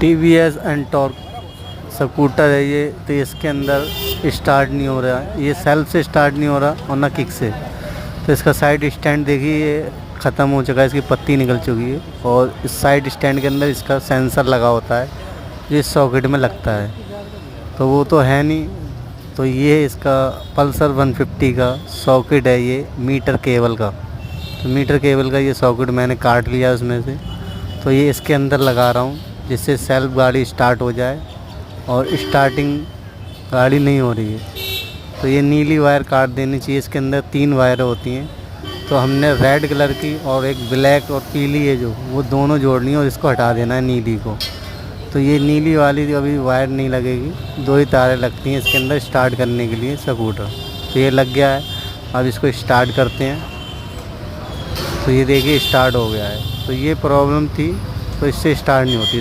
TVS Ntorq scooter है ये। तो इसके अंदर स्टार्ट नहीं हो रहा है, ये सेल्फ से स्टार्ट नहीं हो रहा और ना किक से। तो इसका साइड स्टैंड देखिए ये ख़त्म हो चुका है, इसकी पत्ती निकल चुकी है। और इस साइड स्टैंड के अंदर इसका सेंसर लगा होता है, ये सॉकेट में लगता है, तो वो तो है नहीं। तो ये इसका पल्सर 150 का सॉकेट है, ये मीटर केबल का। तो मीटर केबल का ये सॉकेट मैंने काट लिया उसमें से। तो ये इसके अंदर लगा रहा हूँ जिससे सेल्फ गाड़ी स्टार्ट हो जाए, और स्टार्टिंग गाड़ी नहीं हो रही है। तो ये नीली वायर काट देनी चाहिए, इसके अंदर 3 वायर होती हैं। तो हमने रेड कलर की और एक ब्लैक और पीली है जो, वो दोनों जोड़नी है और इसको हटा देना है नीली को। तो ये नीली वाली अभी वायर नहीं लगेगी, 2 ही तारें लगती हैं इसके अंदर स्टार्ट करने के लिए स्कूटर। तो ये लग गया है, अब इसको स्टार्ट करते हैं। तो ये देखिए स्टार्ट हो गया है। तो ये प्रॉब्लम थी, तो इससे स्टार्ट नहीं होती।